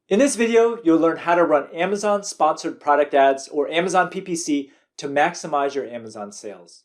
In this video, you'll learn how to run Amazon sponsored product ads or Amazon PPC to maximize your Amazon sales.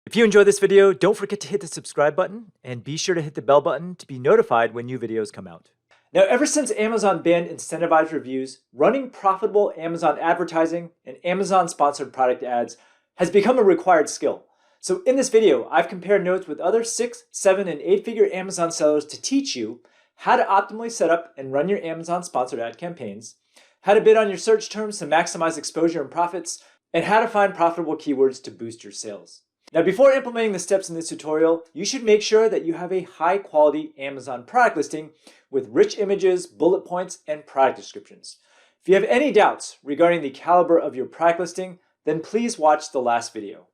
If you enjoyed this video, don't forget to hit the subscribe button and be sure to hit the bell button to be notified when new videos come out. Now, ever since Amazon banned incentivized reviews, running profitable Amazon advertising and Amazon sponsored product ads has become a required skill. So in this video, I've compared notes with other 6, 7, and 8-figure Amazon sellers to teach you how to optimally set up and run your Amazon sponsored ad campaigns, how to bid on your search terms to maximize exposure and profits, and how to find profitable keywords to boost your sales. Now, before implementing the steps in this tutorial, you should make sure that you have a high-quality Amazon product listing with rich images, bullet points, and product descriptions. If you have any doubts regarding the caliber of your product listing, then please watch the last video.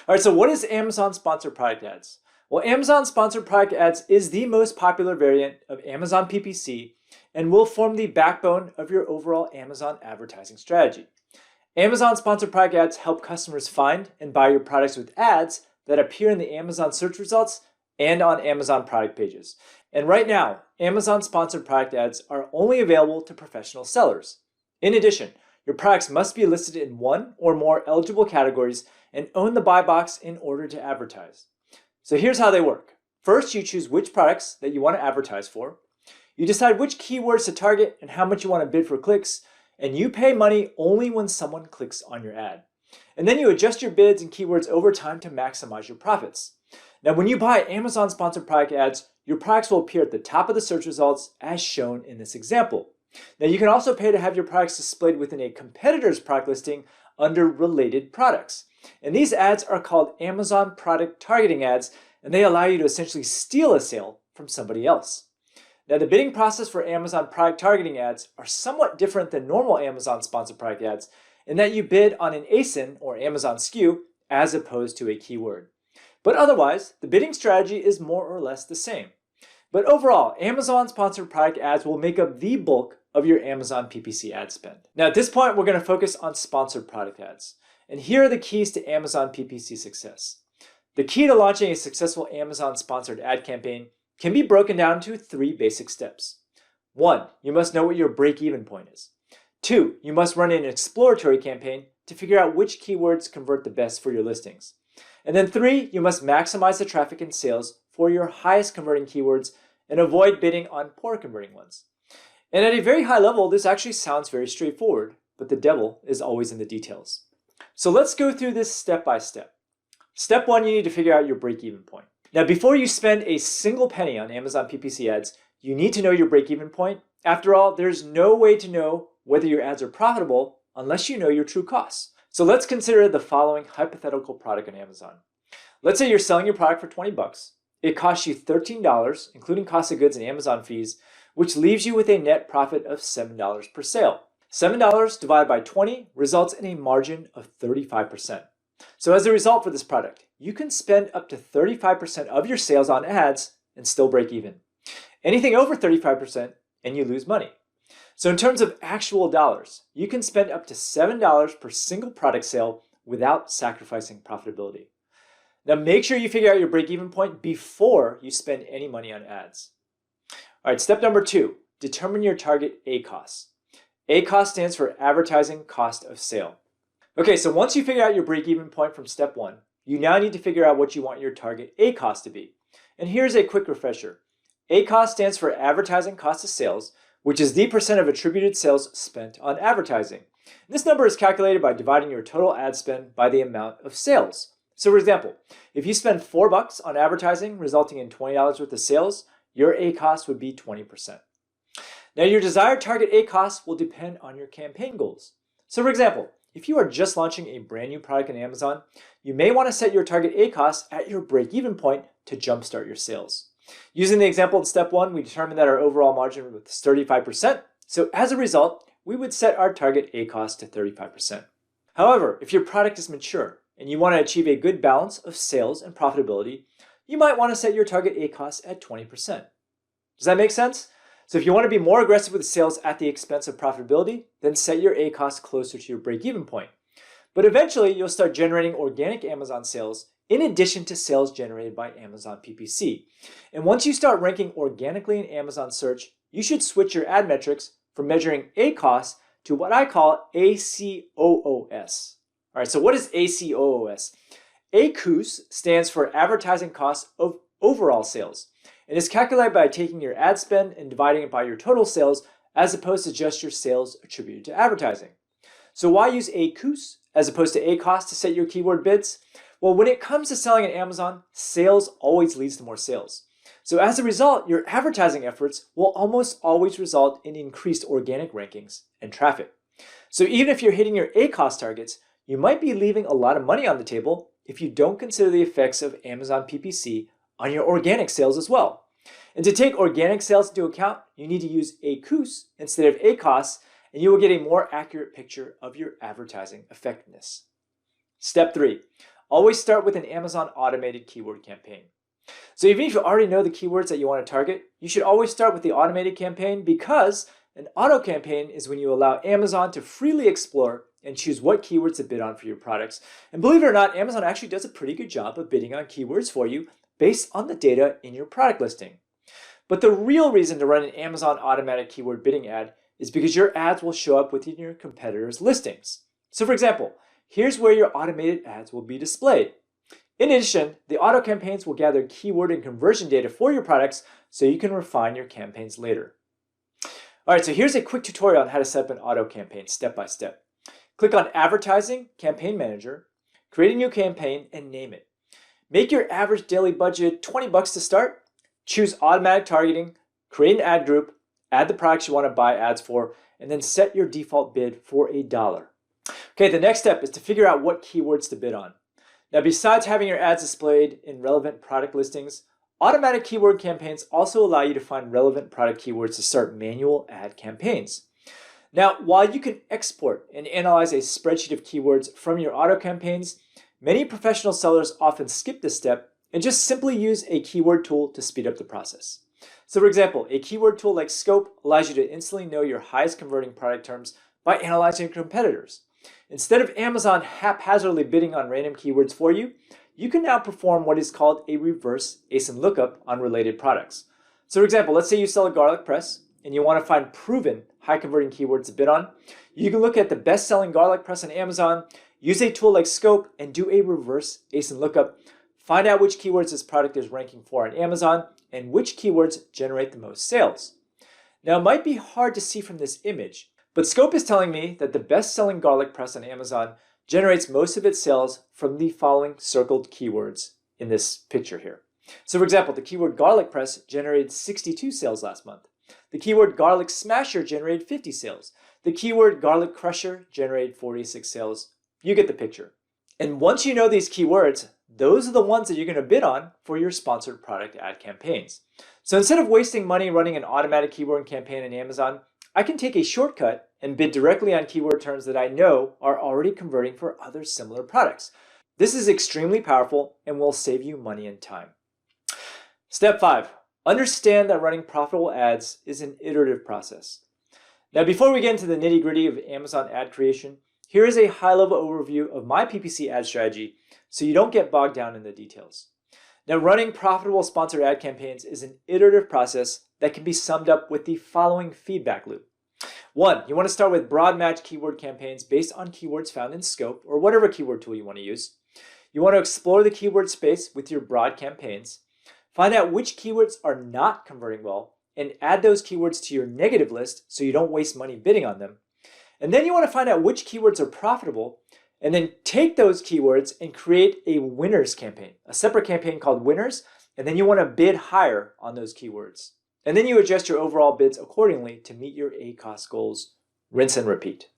All right, so what is Amazon sponsored product ads? Well, Amazon sponsored product ads is the most popular variant of Amazon PPC and will form the backbone of your overall Amazon advertising strategy. Amazon sponsored product ads help customers find and buy your products with ads that appear in the Amazon search results and on Amazon product pages. And right now, Amazon sponsored product ads are only available to professional sellers. In addition, your products must be listed in one or more eligible categories and own the buy box in order to advertise. So here's how they work. First, you choose which products that you want to advertise for. You decide which keywords to target and how much you want to bid for clicks, and you pay money only when someone clicks on your ad. And then you adjust your bids and keywords over time to maximize your profits. Now, when you buy Amazon sponsored product ads, your products will appear at the top of the search results as shown in this example. Now, you can also pay to have your products displayed within a competitor's product listing under related products. And these ads are called Amazon product targeting ads, and they allow you to essentially steal a sale from somebody else. Now, the bidding process for Amazon product targeting ads are somewhat different than normal Amazon sponsored product ads in that you bid on an ASIN or Amazon SKU as opposed to a keyword. But otherwise, the bidding strategy is more or less the same. But overall, Amazon sponsored product ads will make up the bulk of your Amazon PPC ad spend. Now, at this point, we're going to focus on sponsored product ads. And here are the keys to Amazon PPC success. The key to launching a successful Amazon sponsored ad campaign can be broken down into 3 basic steps. 1, you must know what your break-even point is. 2, you must run an exploratory campaign to figure out which keywords convert the best for your listings. And then 3, you must maximize the traffic and sales for your highest converting keywords and avoid bidding on poor converting ones. And at a very high level, this actually sounds very straightforward, but the devil is always in the details. So let's go through this step by step. Step 1, you need to figure out your break-even point. Now, before you spend a single penny on Amazon PPC ads, you need to know your break-even point. After all, there's no way to know whether your ads are profitable unless you know your true costs. So let's consider the following hypothetical product on Amazon. Let's say you're selling your product for 20 bucks. It costs you $13, including cost of goods and Amazon fees, which leaves you with a net profit of $7 per sale. $7 divided by 20 results in a margin of 35%. So as a result for this product, you can spend up to 35% of your sales on ads and still break even. Anything over 35% and you lose money. So in terms of actual dollars, you can spend up to $7 per single product sale without sacrificing profitability. Now make sure you figure out your break-even point before you spend any money on ads. All right, step number 2, determine your target ACoS. ACoS stands for advertising cost of sale. Okay, so once you figure out your break-even point from step 1, you now need to figure out what you want your target ACoS to be. And here's a quick refresher. ACoS stands for advertising cost of sales, which is the percent of attributed sales spent on advertising. This number is calculated by dividing your total ad spend by the amount of sales. So for example, if you spend $4 on advertising resulting in $20 worth of sales, your ACoS would be 20%. Now your desired target ACoS will depend on your campaign goals. So for example, if you are just launching a brand new product on Amazon, you may want to set your target ACoS at your break-even point to jumpstart your sales. Using the example in step 1, we determined that our overall margin was 35%. So as a result, we would set our target ACoS to 35%. However, if your product is mature and you want to achieve a good balance of sales and profitability, you might want to set your target ACoS at 20%. Does that make sense? So if you want to be more aggressive with sales at the expense of profitability, then set your ACoS closer to your break-even point. But eventually, you'll start generating organic Amazon sales in addition to sales generated by Amazon PPC. And once you start ranking organically in Amazon search, you should switch your ad metrics from measuring ACoS to what I call ACOOS. All right, so what is ACOOS? ACoS stands for advertising cost of overall sales, and is calculated by taking your ad spend and dividing it by your total sales as opposed to just your sales attributed to advertising. So why use ACoS as opposed to ACoS to set your keyword bids? Well, when it comes to selling at Amazon, sales always leads to more sales. So as a result, your advertising efforts will almost always result in increased organic rankings and traffic. So even if you're hitting your ACoS targets, you might be leaving a lot of money on the table if you don't consider the effects of Amazon PPC on your organic sales as well. And to take organic sales into account, you need to use ACoS instead of ACoS, and you will get a more accurate picture of your advertising effectiveness. Step 3, always start with an Amazon automated keyword campaign. So even if you already know the keywords that you want to target, you should always start with the automated campaign, because an auto campaign is when you allow Amazon to freely explore and choose what keywords to bid on for your products. And believe it or not, Amazon actually does a pretty good job of bidding on keywords for you based on the data in your product listing. But the real reason to run an Amazon automatic keyword bidding ad is because your ads will show up within your competitors' listings. So for example, here's where your automated ads will be displayed. In addition, the auto campaigns will gather keyword and conversion data for your products so you can refine your campaigns later. All right, so here's a quick tutorial on how to set up an auto campaign step by step. Click on Advertising, Campaign Manager, create a new campaign and name it. Make your average daily budget $20 to start, choose automatic targeting, create an ad group, add the products you want to buy ads for, and then set your default bid for $1. Okay, the next step is to figure out what keywords to bid on. Now, besides having your ads displayed in relevant product listings, automatic keyword campaigns also allow you to find relevant product keywords to start manual ad campaigns. Now, while you can export and analyze a spreadsheet of keywords from your auto campaigns, many professional sellers often skip this step and just simply use a keyword tool to speed up the process. So for example, a keyword tool like Scope allows you to instantly know your highest converting product terms by analyzing your competitors. Instead of Amazon haphazardly bidding on random keywords for you, you can now perform what is called a reverse ASIN lookup on related products. So for example, let's say you sell a garlic press and you want to find proven high converting keywords to bid on. You can look at the best selling garlic press on Amazon, use a tool like Scope and do a reverse ASIN lookup. Find out which keywords this product is ranking for on Amazon and which keywords generate the most sales. Now, it might be hard to see from this image, but Scope is telling me that the best-selling garlic press on Amazon generates most of its sales from the following circled keywords in this picture here. So for example, the keyword garlic press generated 62 sales last month. The keyword garlic smasher generated 50 sales. The keyword garlic crusher generated 46 sales. You get the picture. And once you know these keywords, those are the ones that you're going to bid on for your sponsored product ad campaigns. So instead of wasting money running an automatic keyword campaign in Amazon, I can take a shortcut and bid directly on keyword terms that I know are already converting for other similar products. This is extremely powerful and will save you money and time. Step 5, understand that running profitable ads is an iterative process. Now, before we get into the nitty-gritty of Amazon ad creation, here is a high-level overview of my PPC ad strategy so you don't get bogged down in the details. Now, running profitable sponsored ad campaigns is an iterative process that can be summed up with the following feedback loop. 1, you want to start with broad match keyword campaigns based on keywords found in Scope or whatever keyword tool you want to use. You want to explore the keyword space with your broad campaigns. Find out which keywords are not converting well and add those keywords to your negative list so you don't waste money bidding on them. And then you want to find out which keywords are profitable and then take those keywords and create a winners campaign, a separate campaign called winners, and then you want to bid higher on those keywords. And then you adjust your overall bids accordingly to meet your ACoS goals. Rinse and repeat.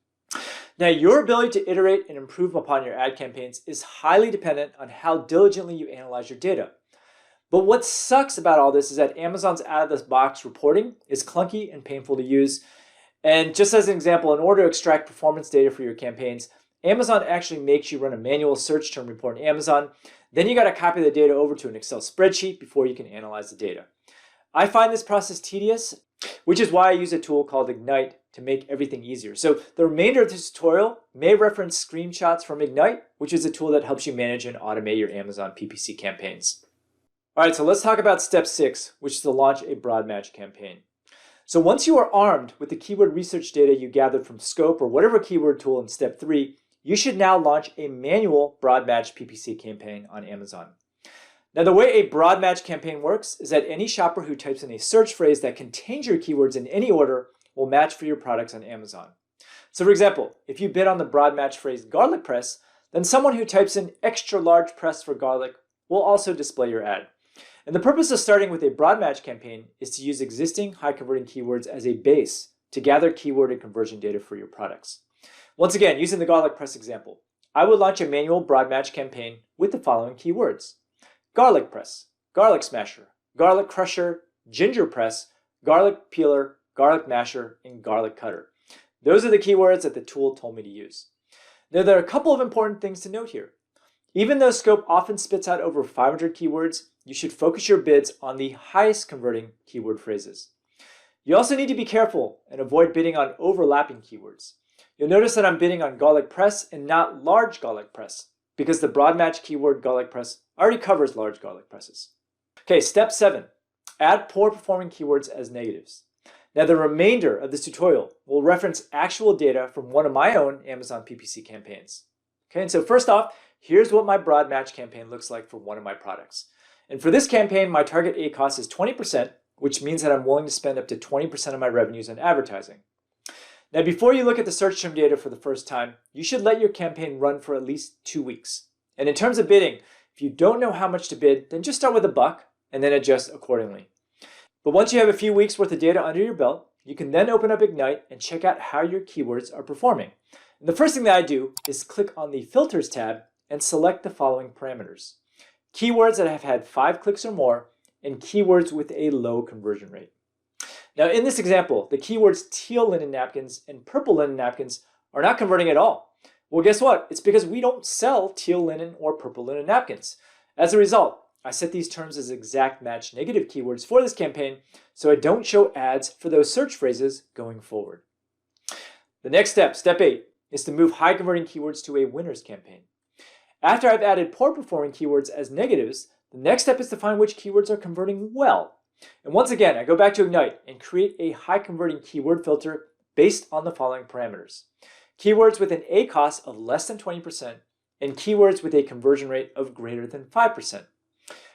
Now, your ability to iterate and improve upon your ad campaigns is highly dependent on how diligently you analyze your data. But what sucks about all this is that Amazon's out-of-the-box reporting is clunky and painful to use. And just as an example, in order to extract performance data for your campaigns, Amazon actually makes you run a manual search term report in Amazon. Then you got to copy the data over to an Excel spreadsheet before you can analyze the data. I find this process tedious, which is why I use a tool called Ignite to make everything easier. So the remainder of this tutorial may reference screenshots from Ignite, which is a tool that helps you manage and automate your Amazon PPC campaigns. All right, so let's talk about step 6, which is to launch a broad match campaign. So once you are armed with the keyword research data you gathered from Scope or whatever keyword tool in step 3, you should now launch a manual broad match PPC campaign on Amazon. Now, the way a broad match campaign works is that any shopper who types in a search phrase that contains your keywords in any order will match for your products on Amazon. So for example, if you bid on the broad match phrase garlic press, then someone who types in extra large press for garlic will also display your ad. And the purpose of starting with a broad match campaign is to use existing high converting keywords as a base to gather keyword and conversion data for your products. Once again, using the garlic press example, I would launch a manual broad match campaign with the following keywords: garlic press, garlic smasher, garlic crusher, ginger press, garlic peeler, garlic masher, and garlic cutter. Those are the keywords that the tool told me to use. Now, there are a couple of important things to note here. Even though Scope often spits out over 500 keywords, you should focus your bids on the highest converting keyword phrases. You also need to be careful and avoid bidding on overlapping keywords. You'll notice that I'm bidding on garlic press and not large garlic press, because the broad match keyword garlic press already covers large garlic presses. Okay, step 7, add poor performing keywords as negatives. Now, the remainder of this tutorial will reference actual data from one of my own Amazon PPC campaigns. Okay, and so first off, here's what my broad match campaign looks like for one of my products. And for this campaign, my target ACoS is 20%, which means that I'm willing to spend up to 20% of my revenues on advertising. Now, before you look at the search term data for the first time, you should let your campaign run for at least 2 weeks. And in terms of bidding, if you don't know how much to bid, then just start with $1 and then adjust accordingly. But once you have a few weeks worth of data under your belt, you can then open up Ignite and check out how your keywords are performing. And the first thing that I do is click on the Filters tab and select the following parameters: keywords that have had 5 clicks or more, and keywords with a low conversion rate. Now, in this example, the keywords teal linen napkins and purple linen napkins are not converting at all. Well, guess what? It's because we don't sell teal linen or purple linen napkins. As a result, I set these terms as exact match negative keywords for this campaign, so I don't show ads for those search phrases going forward. The next step, step 8, is to move high converting keywords to a winners campaign. After I've added poor performing keywords as negatives, the next step is to find which keywords are converting well. And once again, I go back to Ignite and create a high converting keyword filter based on the following parameters: keywords with an ACoS of less than 20% and keywords with a conversion rate of greater than 5%.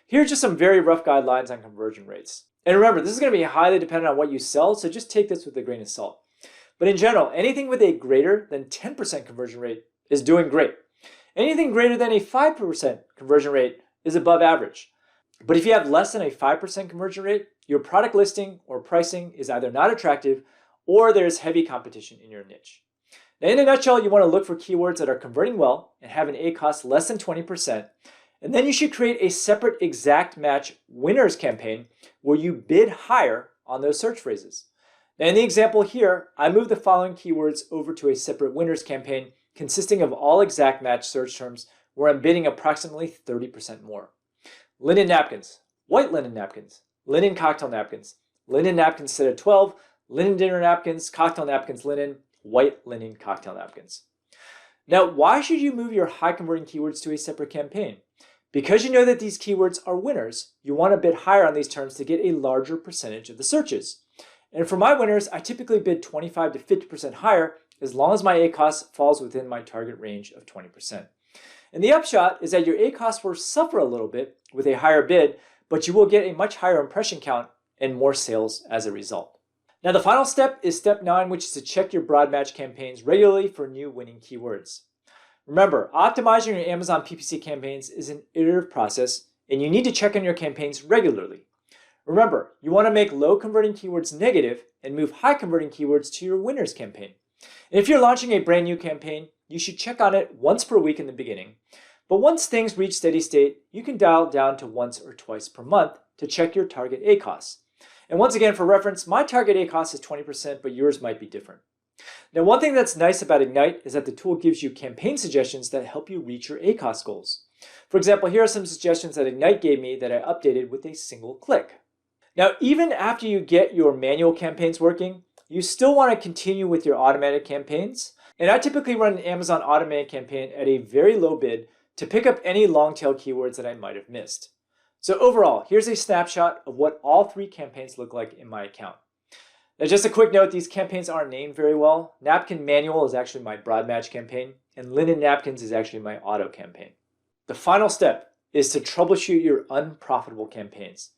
Here are just some very rough guidelines on conversion rates. And remember, this is going to be highly dependent on what you sell, so just take this with a grain of salt. But in general, anything with a greater than 10% conversion rate is doing great. Anything greater than a 5% conversion rate is above average. But if you have less than a 5% conversion rate, your product listing or pricing is either not attractive or there's heavy competition in your niche. Now, in a nutshell, you want to look for keywords that are converting well and have an ACoS less than 20%. And then you should create a separate exact match winners campaign where you bid higher on those search phrases. Now, in the example here, I moved the following keywords over to a separate winners campaign consisting of all exact match search terms where I'm bidding approximately 30% more. Linen napkins, white linen napkins, linen cocktail napkins, linen napkins set at 12, linen dinner napkins, cocktail napkins, linen, white linen cocktail napkins. Now, why should you move your high converting keywords to a separate campaign? Because you know that these keywords are winners, you want to bid higher on these terms to get a larger percentage of the searches. And for my winners, I typically bid 25 to 50% higher as long as my ACoS falls within my target range of 20%. And the upshot is that your ACoS will suffer a little bit with a higher bid, but you will get a much higher impression count and more sales as a result. Now, the final step is step 9, which is to check your broad match campaigns regularly for new winning keywords. Remember, optimizing your Amazon PPC campaigns is an iterative process, and you need to check on your campaigns regularly. Remember, you want to make low converting keywords negative and move high converting keywords to your winners campaign. And if you're launching a brand new campaign, you should check on it once per week in the beginning. But once things reach steady state, you can dial it down to once or twice per month to check your target ACoS. And once again, for reference, my target ACoS is 20%, but yours might be different. Now, one thing that's nice about Ignite is that the tool gives you campaign suggestions that help you reach your ACoS goals. For example, here are some suggestions that Ignite gave me that I updated with a single click. Now, even after you get your manual campaigns working, you still want to continue with your automated campaigns. And I typically run an Amazon automated campaign at a very low bid to pick up any long tail keywords that I might have missed. So overall, here's a snapshot of what all 3 campaigns look like in my account. Now, just a quick note, these campaigns aren't named very well. Napkin Manual is actually my broad match campaign, and Linen Napkins is actually my auto campaign. The final step is to troubleshoot your unprofitable campaigns.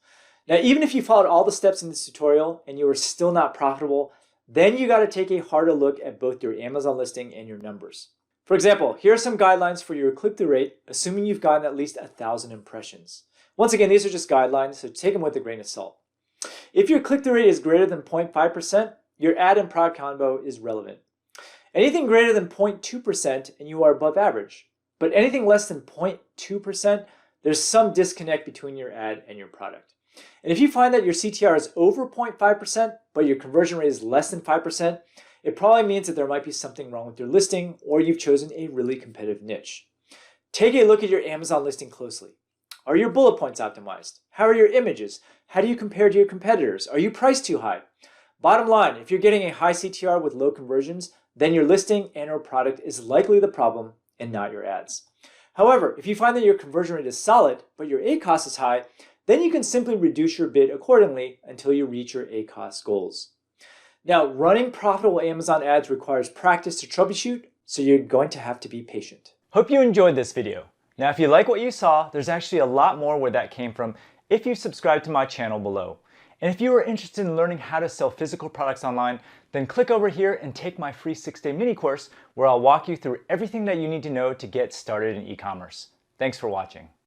Now, even if you followed all the steps in this tutorial and you are still not profitable, then you got to take a harder look at both your Amazon listing and your numbers. For example, here are some guidelines for your click-through rate, assuming you've gotten at least 1,000 impressions. Once again, these are just guidelines, so take them with a grain of salt. If your click-through rate is greater than 0.5%, your ad and product combo is relevant. Anything greater than 0.2% and you are above average. But anything less than 0.2%, there's some disconnect between your ad and your product. And if you find that your CTR is over 0.5%, but your conversion rate is less than 5%, it probably means that there might be something wrong with your listing or you've chosen a really competitive niche. Take a look at your Amazon listing closely. Are your bullet points optimized? How are your images? How do you compare to your competitors? Are you priced too high? Bottom line, if you're getting a high CTR with low conversions, then your listing and or product is likely the problem and not your ads. However, if you find that your conversion rate is solid, but your ACoS is high, then you can simply reduce your bid accordingly until you reach your ACoS goals. Now, running profitable Amazon ads requires practice to troubleshoot, so you're going to have to be patient. Hope you enjoyed this video. Now, if you like what you saw, there's actually a lot more where that came from if you subscribe to my channel below. And if you are interested in learning how to sell physical products online, then click over here and take my free 6-day mini course where I'll walk you through everything that you need to know to get started in e-commerce. Thanks for watching.